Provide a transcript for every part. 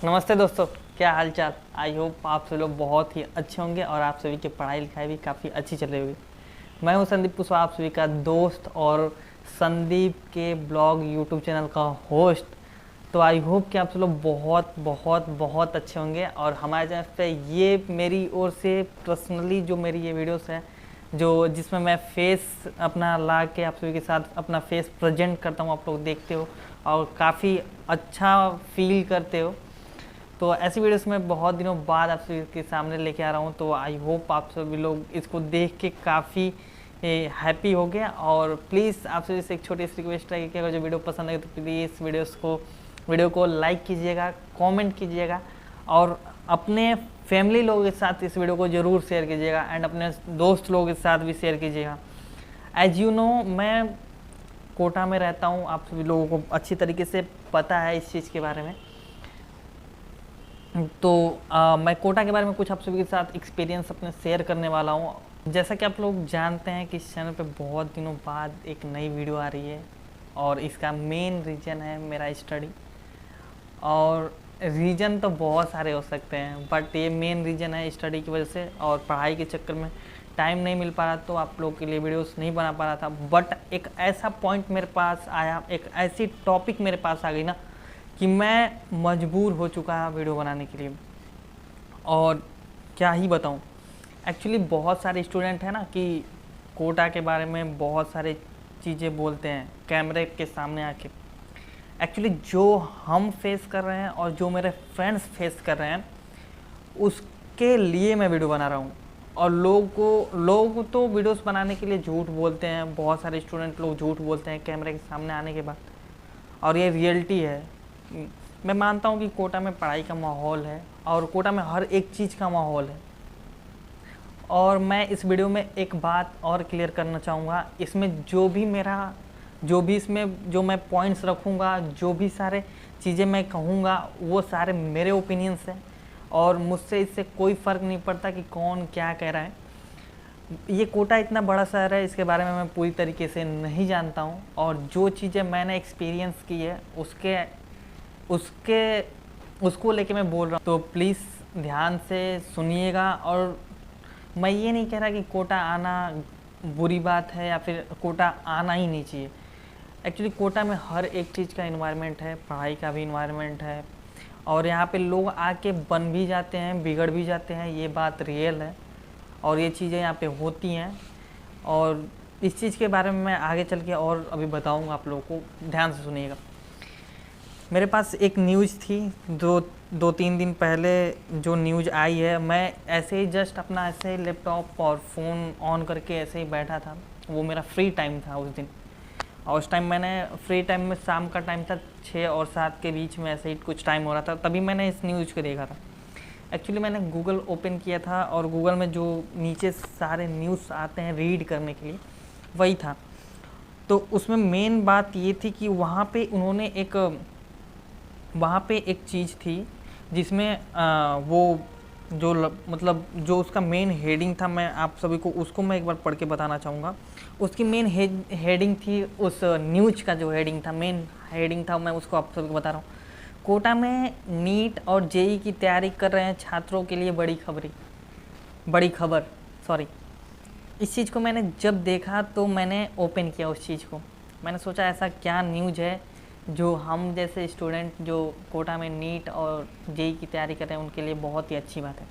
नमस्ते दोस्तों, क्या हाल चाल। आई होप आप सभी लोग बहुत ही अच्छे होंगे और आप सभी की पढ़ाई लिखाई भी काफ़ी अच्छी चल रही होगी। मैं हूं संदीप कुशवाहा, आप सभी का दोस्त और संदीप के ब्लॉग यूट्यूब चैनल का होस्ट। तो आई होप कि आप सब लोग बहुत बहुत बहुत अच्छे होंगे और हमारे चैनल पे ये मेरी ओर से पर्सनली जो मेरी ये वीडियोस है जो जिसमें मैं फेस अपना ला के आप सभी के साथ अपना फेस प्रेजेंट करता हूँ, आप लोग देखते हो और काफ़ी अच्छा फील करते हो। तो ऐसी वीडियोस मैं बहुत दिनों बाद आप सभी के सामने लेके आ रहा हूँ। तो आई होप आप सभी लोग इसको देख के काफ़ी हैप्पी हो गया। और प्लीज़ आप सभी से एक छोटी सी रिक्वेस्ट है कि अगर जो वीडियो पसंद है तो प्लीज़ वीडियो को लाइक कीजिएगा, कमेंट कीजिएगा और अपने फैमिली लोगों के साथ इस वीडियो को ज़रूर शेयर कीजिएगा एंड अपने दोस्त लोगों के साथ भी शेयर कीजिएगा। एज यू नो, मैं कोटा में रहता हूँ, आप सभी लोगों को अच्छी तरीके से पता है इस चीज़ के बारे में। तो मैं कोटा के बारे में कुछ आप सभी के साथ एक्सपीरियंस अपने शेयर करने वाला हूँ। जैसा कि आप लोग जानते हैं कि इस चैनल पे बहुत दिनों बाद एक नई वीडियो आ रही है और इसका मेन रीज़न है मेरा स्टडी। और रीज़न तो बहुत सारे हो सकते हैं बट ये मेन रीज़न है स्टडी की वजह से, और पढ़ाई के चक्कर में टाइम नहीं मिल पा रहा तो आप लोग के लिए वीडियोस नहीं बना पा रहा था। बट एक ऐसा पॉइंट मेरे पास आया, एक ऐसी टॉपिक मेरे पास आ गई ना कि मैं मजबूर हो चुका वीडियो बनाने के लिए। और क्या ही बताऊं, एक्चुअली बहुत सारे स्टूडेंट हैं ना कि कोटा के बारे में बहुत सारे चीज़ें बोलते हैं कैमरे के सामने आके। एक्चुअली जो हम फेस कर रहे हैं और जो मेरे फ्रेंड्स फेस कर रहे हैं उसके लिए मैं वीडियो बना रहा हूँ। और लोग तो वीडियोस बनाने के लिए झूठ बोलते हैं, बहुत सारे स्टूडेंट लोग झूठ बोलते हैं कैमरे के सामने आने के बाद, और ये रियलिटी है। मैं मानता हूँ कि कोटा में पढ़ाई का माहौल है और कोटा में हर एक चीज़ का माहौल है। और मैं इस वीडियो में एक बात और क्लियर करना चाहूँगा, इसमें जो मैं पॉइंट्स रखूँगा, जो भी सारे चीज़ें मैं कहूँगा वो सारे मेरे ओपिनियंस हैं और मुझसे इससे कोई फ़र्क नहीं पड़ता कि कौन क्या कह रहा है। ये कोटा इतना बड़ा शहर है, इसके बारे में मैं पूरी तरीके से नहीं जानता हूँ और जो चीज़ें मैंने एक्सपीरियंस की है उसको लेके मैं बोल रहा हूँ। तो प्लीज़ ध्यान से सुनिएगा। और मैं ये नहीं कह रहा कि कोटा आना बुरी बात है या फिर कोटा आना ही नहीं चाहिए। एक्चुअली कोटा में हर एक चीज़ का इन्वायरमेंट है, पढ़ाई का भी इन्वायरमेंट है और यहाँ पे लोग आके बन भी जाते हैं, बिगड़ भी जाते हैं, ये बात रियल है और ये चीज़ें यहाँ पे होती हैं। और इस चीज़ के बारे में मैं आगे चल के और अभी बताऊँगा, आप लोगों को ध्यान से सुनिएगा। मेरे पास एक न्यूज़ थी दो तीन दिन पहले जो न्यूज़ आई है। मैं ऐसे ही जस्ट अपना ऐसे ही लैपटॉप और फ़ोन ऑन करके ऐसे ही बैठा था, वो मेरा फ्री टाइम था उस दिन। और उस टाइम मैंने फ्री टाइम में शाम का टाइम था, 6 और 7 के बीच में ऐसे ही कुछ टाइम हो रहा था, तभी मैंने इस न्यूज़ को देखा था। एक्चुअली मैंने गूगल ओपन किया था और गूगल में जो नीचे सारे न्यूज़ आते हैं रीड करने के लिए वही था। तो उसमें मेन बात ये थी कि वहाँ पे एक चीज़ थी जिसमें वो मतलब जो उसका मेन हेडिंग था, मैं आप सभी को उसको मैं एक बार पढ़ के बताना चाहूँगा। उसकी मेन हेडिंग थी, उस न्यूज़ का जो हेडिंग था, मेन हेडिंग था, मैं उसको आप सभी को बता रहा हूँ। कोटा में नीट और जेई की तैयारी कर रहे हैं छात्रों के लिए बड़ी खबर। सॉरी, इस चीज़ को मैंने जब देखा तो मैंने ओपन किया उस चीज़ को। मैंने सोचा ऐसा क्या न्यूज़ है जो हम जैसे स्टूडेंट जो कोटा में नीट और जेई की तैयारी कर रहे हैं उनके लिए बहुत ही अच्छी बात है।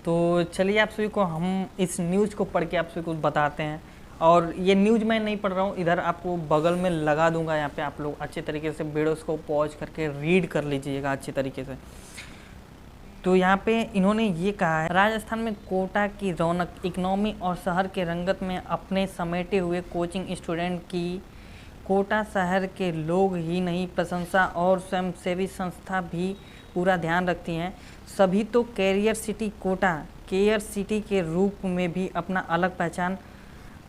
तो चलिए आप सभी को हम इस न्यूज़ को पढ़ के आप सभी को बताते हैं। और ये न्यूज़ मैं नहीं पढ़ रहा हूँ, इधर आपको बगल में लगा दूंगा, यहाँ पे आप लोग अच्छे तरीके से वीडियोस को पॉज करके रीड कर लीजिएगा अच्छी तरीके से। तो यहाँ पे इन्होंने ये कहा है, राजस्थान में कोटा की रौनक, इकनॉमी और शहर के रंगत में अपने समेटे हुए कोचिंग स्टूडेंट की कोटा शहर के लोग ही नहीं, प्रशंसा और स्वयंसेवी संस्था भी पूरा ध्यान रखती हैं। सभी तो career city Kota care city के रूप में भी अपना अलग पहचान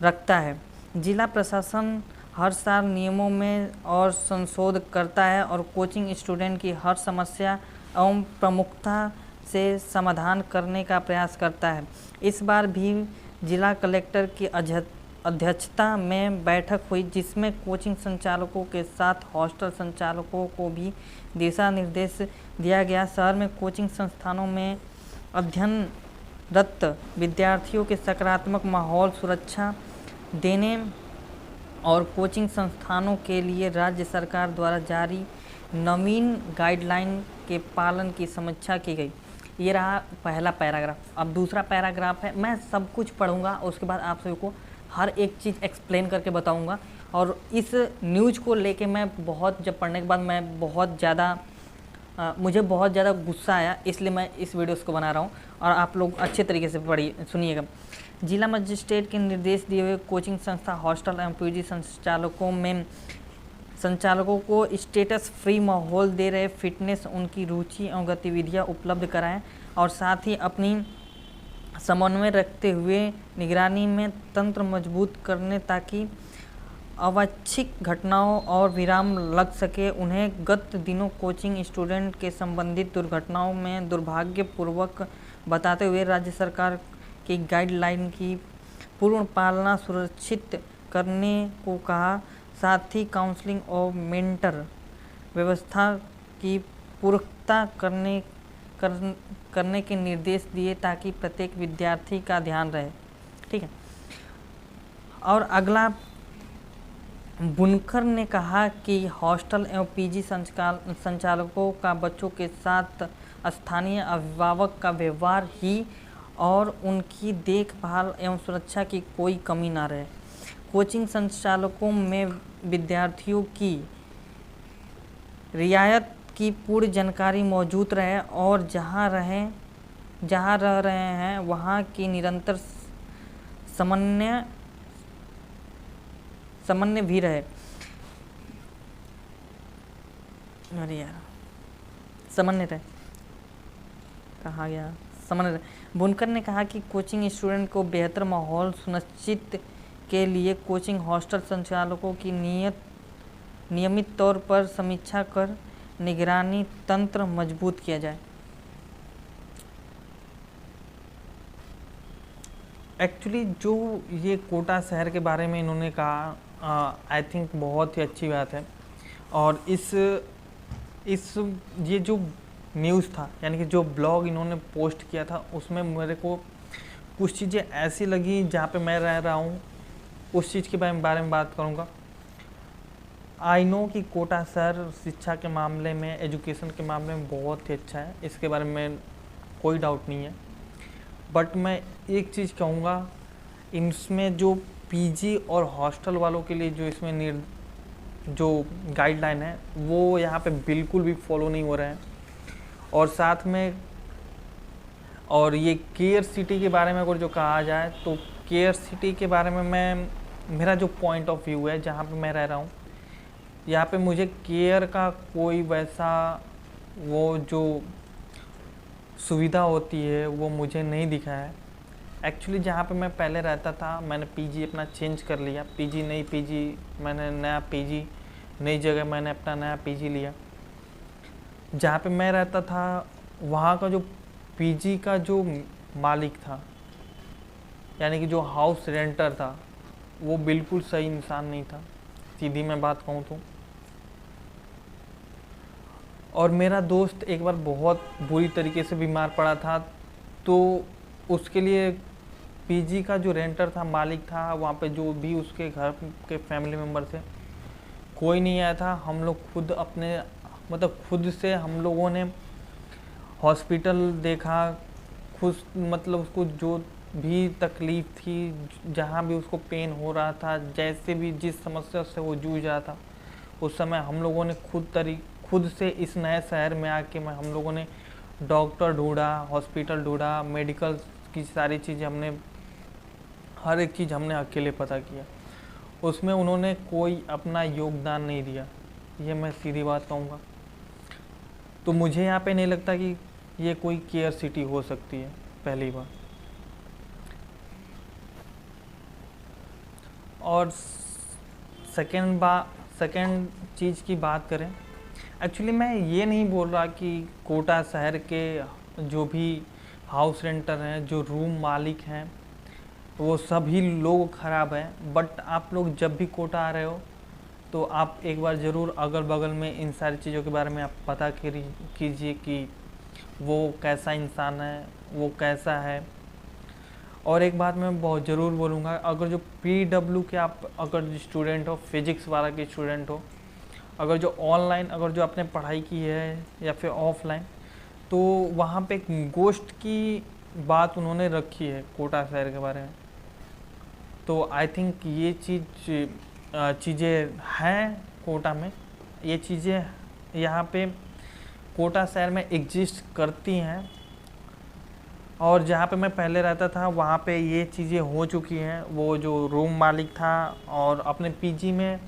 रखता है। जिला प्रशासन हर साल नियमों में और संशोधन करता है और कोचिंग स्टूडेंट की हर समस्या एवं प्रमुखता से समाधान करने का प्रयास करता है। इस बार भी जिला कलेक्टर की अध्यक्षता में बैठक हुई, जिसमें कोचिंग संचालकों के साथ हॉस्टल संचालकों को भी दिशा निर्देश दिया गया। शहर में कोचिंग संस्थानों में अध्ययनरत विद्यार्थियों के सकारात्मक माहौल सुरक्षा देने और कोचिंग संस्थानों के लिए राज्य सरकार द्वारा जारी नवीन गाइडलाइन के पालन की समीक्षा की गई। ये रहा पहला पैराग्राफ। अब दूसरा पैराग्राफ है, मैं सब कुछ पढ़ूंगा, उसके बाद आप सभी को हर एक चीज़ एक्सप्लेन करके बताऊंगा। और इस न्यूज़ को लेके मैं जब पढ़ने के बाद मैं मुझे बहुत ज़्यादा गुस्सा आया, इसलिए मैं इस वीडियोस को बना रहा हूँ और आप लोग अच्छे तरीके से पढ़िए, सुनिएगा। जिला मजिस्ट्रेट के निर्देश दिए हुए कोचिंग संस्था, हॉस्टल एवं पीजी संचालकों को स्टेटस फ्री माहौल दे रहे, फिटनेस, उनकी रुचि एवं गतिविधियाँ उपलब्ध कराएं और साथ ही अपनी समन्वय रखते हुए निगरानी में तंत्र मजबूत करने ताकि अवांछित घटनाओं और विराम लग सके। उन्हें गत दिनों कोचिंग स्टूडेंट के संबंधित दुर्घटनाओं में दुर्भाग्यपूर्वक बताते हुए राज्य सरकार की गाइडलाइन की पूर्ण पालना सुनिश्चित करने को कहा। साथ ही काउंसलिंग और मेंटर व्यवस्था की पुख्ता करने के निर्देश दिए ताकि प्रत्येक विद्यार्थी का ध्यान रहे। ठीक है। और अगला, बुनकर ने कहा कि हॉस्टल एवं पीजी संचालकों का बच्चों के साथ स्थानीय अभिभावक का व्यवहार ही और उनकी देखभाल एवं सुरक्षा की कोई कमी ना रहे। कोचिंग संचालकों में विद्यार्थियों की रियायत की पूरी जानकारी मौजूद रहे और जहां रह रहे हैं वहां की निरंतर समन्वय भी रहे। अरे यार, समन्वय रहे, कहा गया समन्वय रहे। बुनकर ने कहा कि कोचिंग स्टूडेंट को बेहतर माहौल सुनिश्चित के लिए कोचिंग हॉस्टल संचालकों की नियमित तौर पर समीक्षा कर निगरानी तंत्र मजबूत किया जाए। एक्चुअली जो ये कोटा शहर के बारे में इन्होंने कहा, आई थिंक बहुत ही अच्छी बात है। और ये जो न्यूज़ था, यानी कि जो ब्लॉग इन्होंने पोस्ट किया था, उसमें मेरे को कुछ चीज़ें ऐसी लगी जहाँ पे मैं रह रहा हूँ, उस चीज़ के बारे में बात करूँगा। आई नो कि कोटा शहर शिक्षा के मामले में, एजुकेशन के मामले में बहुत ही अच्छा है, इसके बारे में कोई डाउट नहीं है। बट मैं एक चीज़ कहूँगा, इसमें जो पीजी और हॉस्टल वालों के लिए जो इसमें जो गाइडलाइन है वो यहाँ पे बिल्कुल भी फॉलो नहीं हो रहा है। और साथ में, और ये केयर सिटी के बारे में अगर जो कहा जाए तो केयर सिटी के बारे में मेरा जो पॉइंट ऑफ व्यू है, जहाँ पे मैं रह रहा हूँ, यहाँ पे मुझे केयर का कोई वैसा वो जो सुविधा होती है वो मुझे नहीं दिखा है। एक्चुअली जहाँ पे मैं पहले रहता था, मैंने पीजी अपना चेंज कर लिया, मैंने नया पीजी, नई जगह मैंने अपना नया पीजी लिया। जहाँ पे मैं रहता था वहाँ का जो पीजी का जो मालिक था, यानी कि जो हाउस रेंटर था, वो बिल्कुल सही इंसान नहीं था, सीधी मैं बात कहूँ तो। और मेरा दोस्त एक बार बहुत बुरी तरीके से बीमार पड़ा था, तो उसके लिए पीजी का जो रेंटर था, मालिक था, वहाँ पे जो भी उसके घर के फैमिली मेम्बर थे, कोई नहीं आया था। हम लोग खुद से हम लोगों ने हॉस्पिटल देखा, उसको जो भी तकलीफ़ थी, जहाँ भी उसको पेन हो रहा था, जैसे भी जिस समस्या से वो जूझ रहा था, उस समय हम लोगों ने खुद से इस नए शहर में आके हम लोगों ने डॉक्टर ढूंढा, हॉस्पिटल ढूंढा, मेडिकल की सारी चीज़ें हर एक चीज़ हमने अकेले पता किया। उसमें उन्होंने कोई अपना योगदान नहीं दिया, ये मैं सीधी बात कहूँगा। तो मुझे यहाँ पे नहीं लगता कि ये कोई केयर सिटी हो सकती है, पहली बार। और सेकंड चीज़ की बात करें, एक्चुअली मैं ये नहीं बोल रहा कि कोटा शहर के जो भी हाउस रेंटर हैं, जो रूम मालिक हैं, वो सभी लोग ख़राब हैं। बट आप लोग जब भी कोटा आ रहे हो तो आप एक बार ज़रूर अगल बगल में इन सारी चीज़ों के बारे में आप पता कीजिए कि वो कैसा इंसान है, वो कैसा है। और एक बात मैं बहुत ज़रूर बोलूँगा, अगर जो PW के आप अगर स्टूडेंट हो, फिजिक्स वाला के स्टूडेंट हो, अगर जो ऑनलाइन अगर जो आपने पढ़ाई की है या फिर ऑफलाइन, तो वहाँ पे एक गोश्त की बात उन्होंने रखी है कोटा शहर के बारे में। तो आई थिंक ये चीज़ें हैं कोटा में, ये चीज़ें यहाँ पे कोटा शहर में एग्जिस्ट करती हैं। और जहाँ पे मैं पहले रहता था वहाँ पे ये चीज़ें हो चुकी हैं। वो जो रूम मालिक था और अपने पीजी में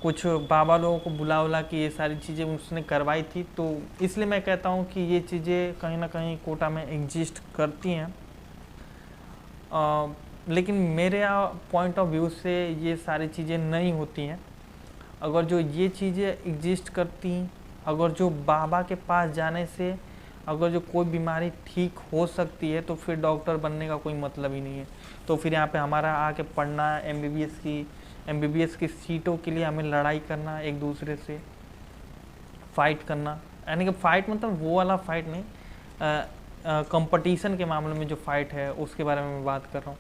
कुछ बाबा लोगों को बुला के ये सारी चीज़ें उसने करवाई थी। तो इसलिए मैं कहता हूँ कि ये चीज़ें कहीं ना कहीं कोटा में एग्जिस्ट करती हैं। लेकिन मेरे पॉइंट ऑफ व्यू से ये सारी चीज़ें नहीं होती हैं। अगर जो ये चीज़ें एग्जिस्ट करती, अगर जो बाबा के पास जाने से अगर जो कोई बीमारी ठीक हो सकती है, तो फिर डॉक्टर बनने का कोई मतलब ही नहीं है। तो फिर यहाँ पे हमारा आके पढ़ना, MBBS की सीटों के लिए हमें लड़ाई करना, एक दूसरे से फाइट करना, यानी कि फ़ाइट मतलब वो वाला फ़ाइट नहीं, कंपटीशन के मामले में जो फ़ाइट है उसके बारे में मैं बात कर रहा हूँ।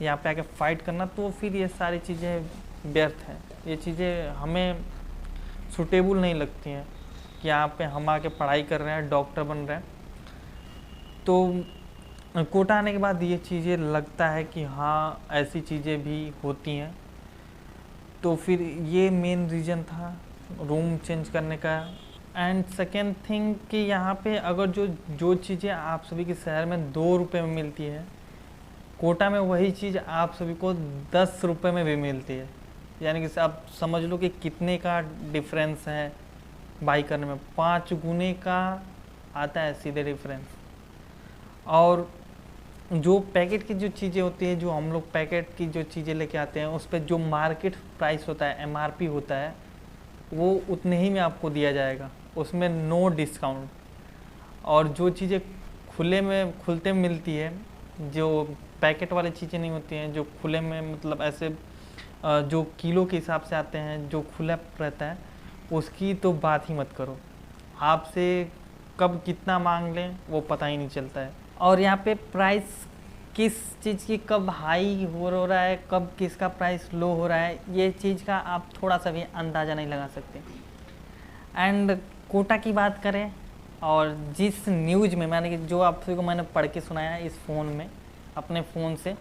यहाँ पे आके फ़ाइट करना, तो फिर ये सारी चीज़ें व्यर्थ हैं। ये चीज़ें हमें सूटेबल नहीं लगती हैं कि यहाँ पे हम आके पढ़ाई कर रहे हैं, डॉक्टर बन रहे हैं। तो कोटा आने के बाद ये चीज़ें लगता है कि हाँ ऐसी चीज़ें भी होती हैं। तो फिर ये मेन रीज़न था रूम चेंज करने का। एंड सेकेंड थिंग कि यहाँ पे अगर जो चीज़ें आप सभी के शहर में 2 रुपये में मिलती है, कोटा में वही चीज़ आप सभी को 10 रुपये में भी मिलती है। यानी कि आप समझ लो कि कितने का डिफरेंस है बाई करने में, 5 गुने का आता है सीधे डिफरेंस। और जो पैकेट की जो चीज़ें होती है, जो हम लोग पैकेट की जो चीज़ें लेके आते हैं, उस पर जो मार्केट प्राइस होता है, MRP होता है, वो उतने ही में आपको दिया जाएगा, उसमें नो डिस्काउंट। और जो चीज़ें खुलते में मिलती है, जो पैकेट वाली चीज़ें नहीं होती हैं, जो खुले में मतलब ऐसे जो किलो के हिसाब से आते हैं, जो खुला रहता है, उसकी तो बात ही मत करो। आपसे कब कितना मांग लें वो पता ही नहीं चलता है। और यहाँ पे प्राइस किस चीज़ की कब हाई हो रहा है, कब किसका प्राइस लो हो रहा है, ये चीज़ का आप थोड़ा सा भी अंदाज़ा नहीं लगा सकते। एंड कोटा की बात करें, और जिस न्यूज़ में मैंने जो आप सभी को मैंने पढ़ के सुनाया इस फ़ोन में, अपने फ़ोन से,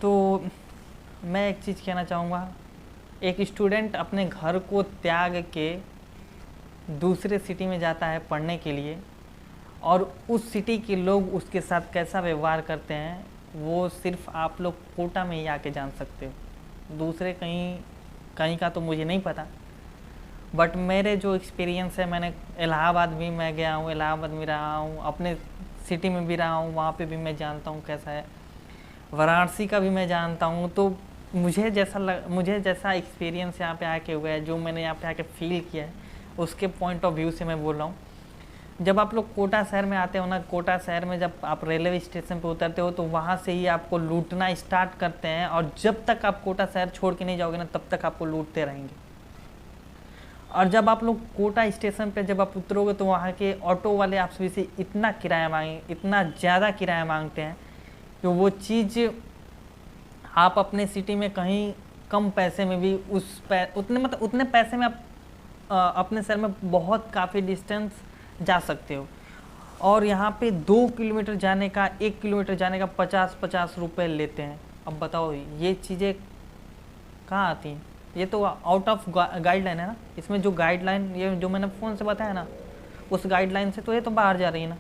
तो मैं एक चीज़ कहना चाहूँगा। एक स्टूडेंट अपने घर को त्याग के दूसरे सिटी में जाता है पढ़ने के लिए, और उस सिटी के लोग उसके साथ कैसा व्यवहार करते हैं वो सिर्फ आप लोग कोटा में ही आके जान सकते हो। दूसरे कहीं का तो मुझे नहीं पता, बट मेरे जो एक्सपीरियंस है, मैंने इलाहाबाद भी मैं गया हूँ, इलाहाबाद में रहा हूँ, अपने सिटी में भी रहा हूँ, वहाँ पे भी मैं जानता हूँ कैसा है। वाराणसी का भी मैं जानता हूँ। तो मुझे जैसा एक्सपीरियंस यहाँ पे आके हुआ है, जो मैंने यहाँ पे आके फील किया है, उसके पॉइंट ऑफ व्यू से मैं बोल रहा हूँ। जब आप लोग कोटा शहर में आते हो ना, कोटा शहर में जब आप रेलवे स्टेशन पे उतरते हो, तो वहाँ से ही आपको लूटना स्टार्ट करते हैं, और जब तक आप कोटा शहर छोड़ के नहीं जाओगे ना, तब तक आपको लूटते रहेंगे। और जब आप लोग कोटा स्टेशन पे जब आप उतरोगे, तो वहाँ के ऑटो वाले आप सभी से इतना किराया मांगेंगे, इतना ज़्यादा किराया मांगते हैं कि वो चीज़ आप अपने सिटी में कहीं कम पैसे में भी उतने पैसे में आप अपने शहर में बहुत काफ़ी डिस्टेंस जा सकते हो। और यहाँ पे 2 किलोमीटर जाने का, 1 किलोमीटर जाने का 50-50 रुपये लेते हैं। अब बताओ ये चीज़ें कहाँ आती हैं? ये तो आउट ऑफ गाइडलाइन है ना। इसमें जो गाइडलाइन, ये जो मैंने फ़ोन से बताया ना, उस गाइडलाइन से तो ये तो बाहर जा रही है ना।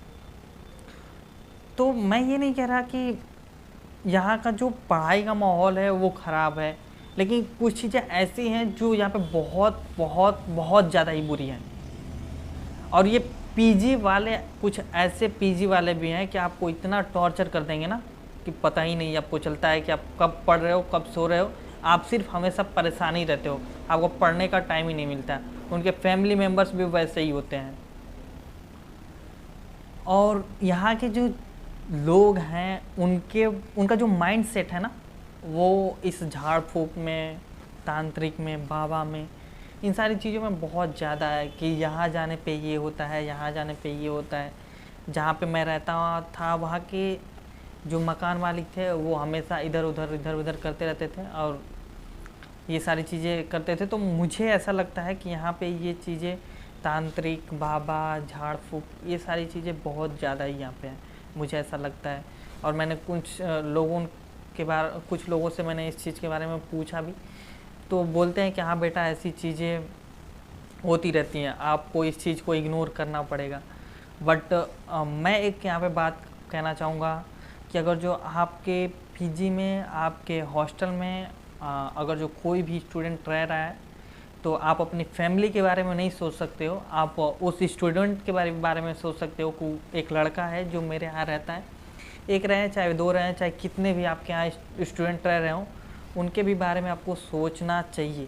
तो मैं ये नहीं कह रहा कि यहाँ का जो पढ़ाई का माहौल है वो ख़राब है, लेकिन कुछ चीज़ें ऐसी हैं जो यहाँ पे बहुत बहुत बहुत ज़्यादा ही बुरी हैं। और ये पीजी वाले, कुछ ऐसे पीजी वाले भी हैं कि आपको इतना टॉर्चर कर देंगे ना कि पता ही नहीं आपको चलता है कि आप कब पढ़ रहे हो, कब सो रहे हो। आप सिर्फ हमेशा परेशान ही रहते हो, आपको पढ़ने का टाइम ही नहीं मिलता है। उनके फैमिली मेम्बर्स भी वैसे ही होते हैं। और यहाँ के जो लोग हैं उनका जो माइंड सेट है ना, वो इस झाड़ फूक में, तांत्रिक में, बाबा में, इन सारी चीज़ों में बहुत ज़्यादा है कि यहाँ जाने पे ये होता है, यहाँ जाने पे ये होता है। जहाँ पे मैं रहता था वहाँ के जो मकान मालिक थे वो हमेशा इधर उधर करते रहते थे और ये सारी चीज़ें करते थे। तो मुझे ऐसा लगता है कि यहाँ पे ये चीज़ें तांत्रिक, बाबा, झाड़ फूक, ये सारी चीज़ें बहुत ज़्यादा ही यहाँ पे हैं, मुझे ऐसा लगता है। और मैंने कुछ लोगों से मैंने इस चीज़ के बारे में पूछा भी, तो बोलते हैं कि हाँ बेटा ऐसी चीज़ें होती रहती हैं, आपको इस चीज़ को इग्नोर करना पड़ेगा। बट मैं एक यहाँ पे बात कहना चाहूँगा कि अगर जो आपके पीजी में, आपके हॉस्टल में अगर जो कोई भी स्टूडेंट रह रहा है, तो आप अपनी फैमिली के बारे में नहीं सोच सकते हो, आप उस स्टूडेंट के बारे में सोच सकते हो कि एक लड़का है जो मेरे यहाँ रहता है, एक रहें चाहे दो रहें, चाहे कितने भी आपके यहाँ स्टूडेंट रह रहे हों, उनके भी बारे में आपको सोचना चाहिए।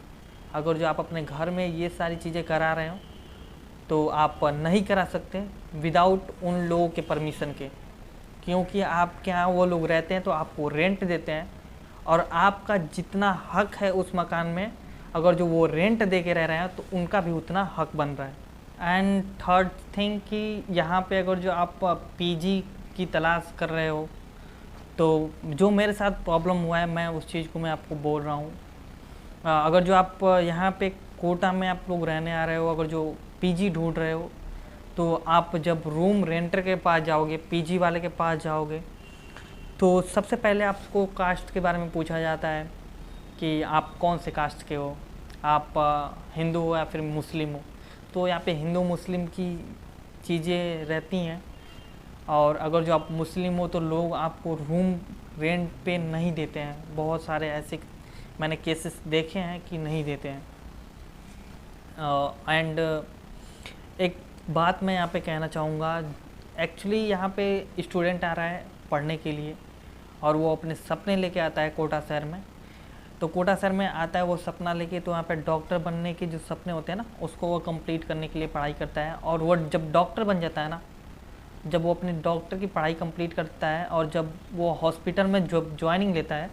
अगर जो आप अपने घर में ये सारी चीज़ें करा रहे हो तो आप नहीं करा सकते विदाउट उन लोगों के परमिशन के, क्योंकि आपके यहाँ वो लोग रहते हैं तो आपको रेंट देते हैं और आपका जितना हक है उस मकान में, अगर जो वो रेंट दे के रह रहे हैं तो उनका भी उतना हक बन रहा है। एंड थर्ड थिंग कि यहाँ पे अगर जो आप पीजी की तलाश कर रहे हो, तो जो मेरे साथ प्रॉब्लम हुआ है मैं उस चीज़ को मैं आपको बोल रहा हूँ। अगर जो आप यहाँ पे कोटा में आप लोग रहने आ रहे हो, अगर जो पीजी ढूंढ रहे हो, तो आप जब रूम रेंटर के पास जाओगे, पीजी वाले के पास जाओगे, तो सबसे पहले आपको कास्ट के बारे में पूछा जाता है कि आप कौन से कास्ट के हो, आप हिंदू हो या फिर मुस्लिम हो। तो यहाँ पे हिंदू मुस्लिम की चीज़ें रहती हैं, और अगर जो आप मुस्लिम हो तो लोग आपको रूम रेंट पे नहीं देते हैं। बहुत सारे ऐसे मैंने केसेस देखे हैं कि नहीं देते हैं। एंड एक बात मैं यहाँ पे कहना चाहूँगा, एक्चुअली यहाँ पे स्टूडेंट आ रहा है पढ़ने के लिए और वो अपने सपने लेके आता है कोटा शहर में। तो कोटा शहर में आता है वो सपना लेके, तो यहाँ पे डॉक्टर बनने के जो सपने होते हैं ना, उसको वो कंप्लीट करने के लिए पढ़ाई करता है। और वो जब डॉक्टर बन जाता है ना, जब वो अपने डॉक्टर की पढ़ाई कंप्लीट करता है और जब वो हॉस्पिटल में जब ज्वाइनिंग लेता है,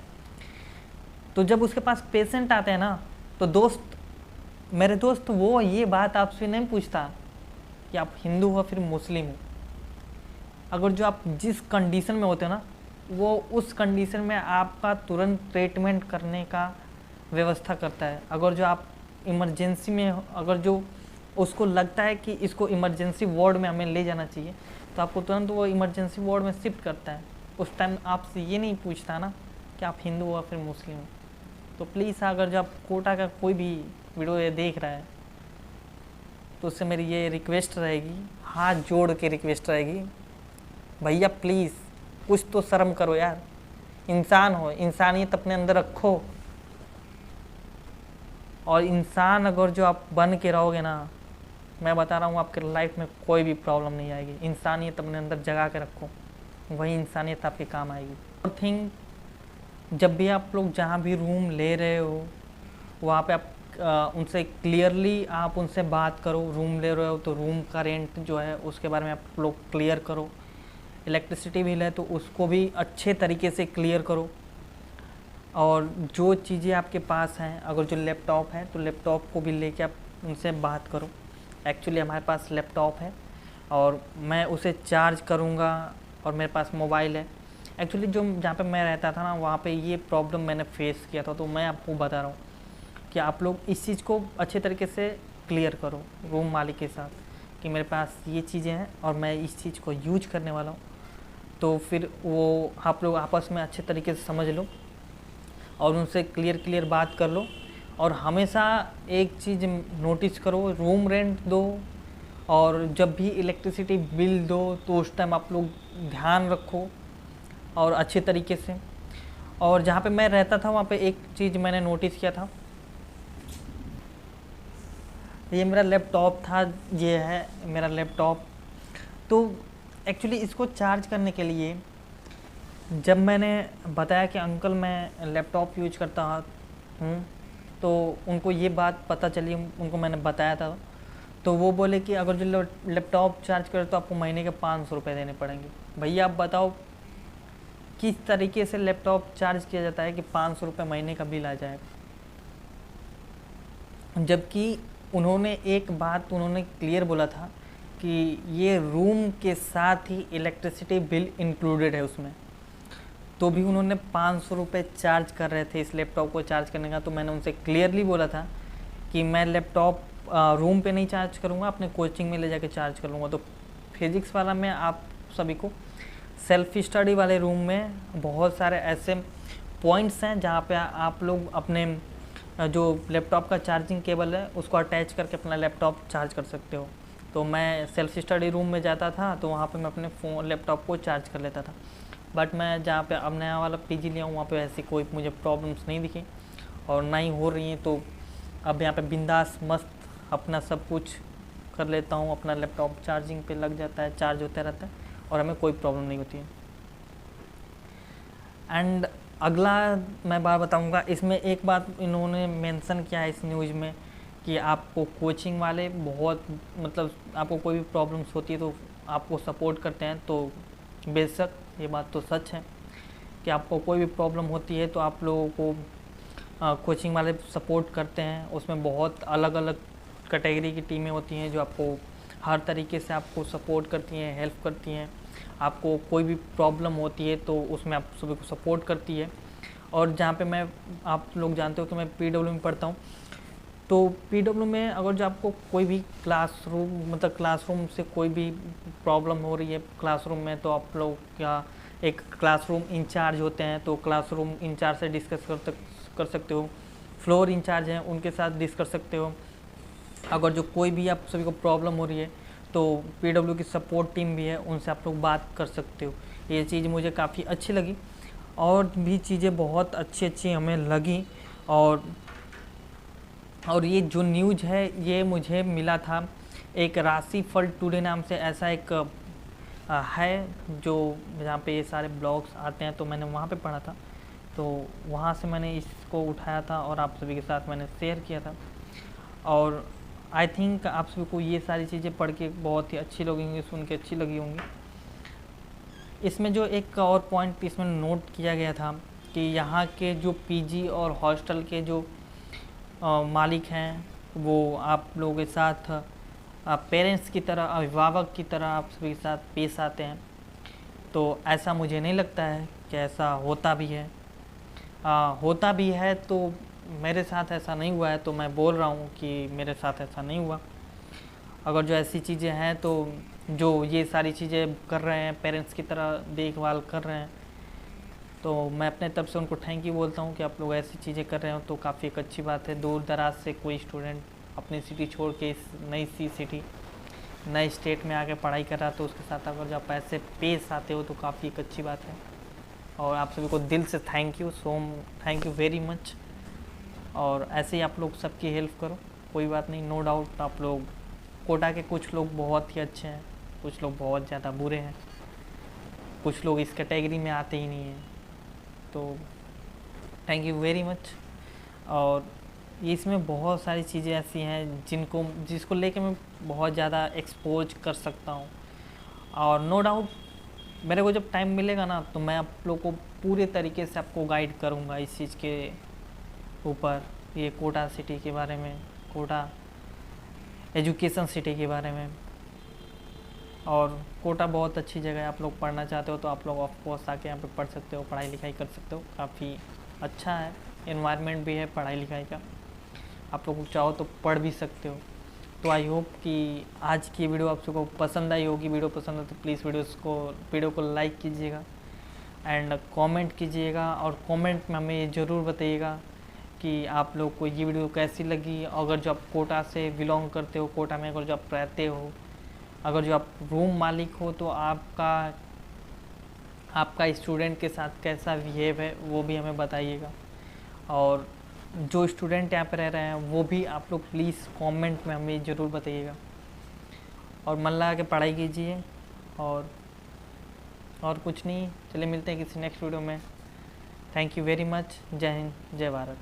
तो जब उसके पास पेशेंट आते हैं ना, तो मेरे दोस्त वो ये बात आपसे नहीं पूछता कि आप हिंदू हो फिर मुस्लिम हो। अगर जो आप जिस कंडीशन में होते हो ना, वो उस कंडीशन में आपका तुरंत ट्रीटमेंट करने का व्यवस्था करता है। अगर जो आप इमरजेंसी में, अगर जो उसको लगता है कि इसको इमरजेंसी वार्ड में हमें ले जाना चाहिए, तो आपको तुरंत वो इमरजेंसी वार्ड में शिफ्ट करता है। उस टाइम आपसे ये नहीं पूछता ना कि आप हिंदू हो फिर मुस्लिम हो। तो प्लीज़ अगर जब कोटा का कोई भी वीडियो ये देख रहा है, तो उससे मेरी ये रिक्वेस्ट रहेगी, हाथ जोड़ के रिक्वेस्ट रहेगी, भैया प्लीज़ कुछ तो शर्म करो यार, इंसान हो, इंसानियत अपने अंदर रखो। और इंसान अगर जो आप बन के रहोगे ना, मैं बता रहा हूँ आपके लाइफ में कोई भी प्रॉब्लम नहीं आएगी। इंसानियत अपने अंदर जगा के रखो, वही इंसानियत आपके काम आएगी। और थिंग, जब भी आप लोग जहाँ भी रूम ले रहे हो, वहाँ पे आप उनसे क्लियरली आप उनसे बात करो। रूम ले रहे हो तो रूम का रेंट जो है उसके बारे में आप लोग क्लियर करो। इलेक्ट्रिसिटी बिल है तो उसको भी अच्छे तरीके से क्लियर करो। और जो चीज़ें आपके पास हैं, अगर जो लैपटॉप है तो लैपटॉप को भी लेके आप उनसे बात करो। एक्चुअली हमारे पास लैपटॉप है और मैं उसे चार्ज करूँगा, और मेरे पास मोबाइल है। एक्चुअली जो जहाँ पे मैं रहता था ना, वहाँ पे ये प्रॉब्लम मैंने फेस किया था, तो मैं आपको बता रहा हूँ कि आप लोग इस चीज़ को अच्छे तरीके से क्लियर करो रूम मालिक के साथ कि मेरे पास ये चीज़ें हैं और मैं इस चीज़ को यूज करने वाला हूँ। तो फिर वो आप लोग आपस में अच्छे तरीके से समझ लो और उनसे क्लियर बात कर लो। और हमेशा एक चीज़ नोटिस करो, रूम रेंट दो और जब भी इलेक्ट्रिसिटी बिल दो तो उस टाइम आप लोग ध्यान रखो और अच्छे तरीके से। और जहाँ पे मैं रहता था वहाँ पे एक चीज़ मैंने नोटिस किया था, ये मेरा लैपटॉप था, ये है मेरा लैपटॉप। तो एक्चुअली इसको चार्ज करने के लिए जब मैंने बताया कि अंकल मैं लैपटॉप यूज करता हूँ, तो उनको ये बात पता चली, उनको मैंने बताया था, तो वो बोले कि अगर जो लैपटॉप चार्ज करे तो आपको महीने के 500 रुपये देने पड़ेंगे। भैया आप बताओ किस तरीके से लैपटॉप चार्ज किया जाता है कि 500 रुपये महीने का बिल आ जाएगा, जबकि उन्होंने एक बात उन्होंने क्लियर बोला था कि ये रूम के साथ ही इलेक्ट्रिसिटी बिल इंक्लूडेड है उसमें, तो भी उन्होंने 500 रुपये चार्ज कर रहे थे इस लैपटॉप को चार्ज करने का। तो मैंने उनसे क्लियरली बोला था कि मैं लैपटॉप रूम पे नहीं चार्ज करूँगा, अपने कोचिंग में ले जाके चार्ज कर लूँगा। तो फिज़िक्स वाला में आप सभी को सेल्फ स्टडी वाले रूम में बहुत सारे ऐसे पॉइंट्स हैं जहाँ पे आप लोग अपने जो लैपटॉप का चार्जिंग केबल है उसको अटैच करके अपना लैपटॉप चार्ज कर सकते हो। तो मैं सेल्फ स्टडी रूम में जाता था तो वहाँ पे मैं अपने लैपटॉप को चार्ज कर लेता था। बट मैं जहाँ पे अब नया वाला पीजी लिया हूँ वहाँ पे ऐसी कोई मुझे प्रॉब्लम्स नहीं दिखी और ना ही हो रही हैं। तो अब यहाँ पे बिंदास मस्त अपना सब कुछ कर लेता हूँ, अपना लैपटॉप चार्जिंग पे लग जाता है, चार्ज होता रहता है और हमें कोई प्रॉब्लम नहीं होती है। एंड अगला मैं बात बताऊँगा, इसमें एक बात इन्होंने मेंशन किया है इस न्यूज़ में कि आपको कोचिंग वाले बहुत मतलब आपको कोई भी प्रॉब्लम्स होती है तो आपको सपोर्ट करते हैं। तो बेशक ये बात तो सच है कि आपको कोई भी प्रॉब्लम होती है तो आप लोगों को कोचिंग वाले सपोर्ट करते हैं। उसमें बहुत अलग अलग कैटेगरी की टीमें होती हैं जो आपको हर तरीके से आपको सपोर्ट करती हैं, हेल्प करती हैं। आपको कोई भी प्रॉब्लम होती है तो उसमें आप सभी को सपोर्ट करती है। और जहाँ पे मैं आप लोग जानते हो कि मैं पीडब्ल्यू में पढ़ता हूँ, तो पीडब्ल्यू में अगर जो आपको कोई भी क्लासरूम से कोई भी प्रॉब्लम हो रही है क्लासरूम में, तो आप लोग क्या एक क्लासरूम इंचार्ज होते हैं तो क्लासरूम इंचार्ज से डिस्कस कर सकते हो। फ्लोर इंचार्ज हैं उनके साथ डिस्कस कर सकते हो। अगर जो कोई भी आप सभी को प्रॉब्लम हो रही है तो पीडब्ल्यू की सपोर्ट टीम भी है, उनसे आप लोग बात कर सकते हो। ये चीज़ मुझे काफ़ी अच्छी लगी और भी चीज़ें बहुत अच्छी हमें लगी। और ये जो न्यूज़ है ये मुझे मिला था एक राशिफल टुडे नाम से, ऐसा एक है जो जहाँ पे ये सारे ब्लॉग्स आते हैं, तो मैंने वहाँ पे पढ़ा था। तो वहाँ से मैंने इसको उठाया था और आप सभी के साथ मैंने शेयर किया था। और आई थिंक आप सभी को ये सारी चीज़ें पढ़ के बहुत ही अच्छी लगी होंगी, सुन के अच्छी लगी होंगी। इसमें जो एक और पॉइंट इसमें नोट किया गया था कि यहाँ के जो पीजी और हॉस्टल के जो मालिक हैं वो आप लोगों के साथ पेरेंट्स की तरह, अभिभावक की तरह आप सभी के साथ पेश आते हैं। तो ऐसा मुझे नहीं लगता है कि ऐसा होता भी है। होता भी है तो मेरे साथ ऐसा नहीं हुआ है, तो मैं बोल रहा हूँ कि मेरे साथ ऐसा नहीं हुआ। अगर जो ऐसी चीज़ें हैं तो जो ये सारी चीज़ें कर रहे हैं, पेरेंट्स की तरह देखभाल कर रहे हैं, तो मैं अपने तरफ से उनको थैंक यू बोलता हूँ कि आप लोग ऐसी चीज़ें कर रहे हो तो काफ़ी एक अच्छी बात है। दूर दराज से कोई स्टूडेंट अपनी सिटी छोड़ के इस नई सिटी नए स्टेट में आके पढ़ाई कर रहा है तो उसके साथ अगर जो आप ऐसे पेश आते हो तो काफ़ी एक अच्छी बात है। और आप सभी को दिल से थैंक यू वेरी मच। और ऐसे ही आप लोग सबकी हेल्प करो, कोई बात नहीं, नो डाउट। आप लोग कोटा के कुछ लोग बहुत ही अच्छे हैं, कुछ लोग बहुत ज़्यादा बुरे हैं, कुछ लोग इस कैटेगरी में आते ही नहीं हैं। तो थैंक यू वेरी मच। और इसमें बहुत सारी चीज़ें ऐसी हैं जिसको लेके मैं बहुत ज़्यादा एक्सपोज कर सकता हूँ। और नो डाउट मेरे को जब टाइम मिलेगा ना तो मैं आप लोग को पूरे तरीके से आपको गाइड करूँगा इस चीज़ के ऊपर, ये कोटा सिटी के बारे में, कोटा एजुकेशन सिटी के बारे में। और कोटा बहुत अच्छी जगह है, आप लोग पढ़ना चाहते हो तो आप लोग ऑफकोर्स आके यहाँ पे पढ़ सकते हो, पढ़ाई लिखाई कर सकते हो। काफ़ी अच्छा है, एनवायरनमेंट भी है पढ़ाई लिखाई का, आप लोग चाहो तो पढ़ भी सकते हो। तो आई होप कि आज की वीडियो आप सबको पसंद आई होगी। वीडियो पसंद है तो प्लीज़ वीडियो को लाइक कीजिएगा एंड कमेंट कीजिएगा। और कमेंट में हमें ये ज़रूर बताइएगा कि आप लोग को ये वीडियो कैसी लगी। अगर जो आप कोटा से बिलोंग करते हो, कोटा में अगर जो आप रहते हो, अगर जो आप रूम मालिक हो तो आपका स्टूडेंट के साथ कैसा बिहेव है वो भी हमें बताइएगा। और जो स्टूडेंट यहाँ पे रह रहे हैं वो भी आप लोग प्लीज़ कमेंट में हमें ज़रूर बताइएगा। और मन लगा के पढ़ाई कीजिए। और कुछ नहीं, चलिए मिलते हैं किसी नेक्स्ट वीडियो में। Thank you very much. जय हिंद, जय भारत।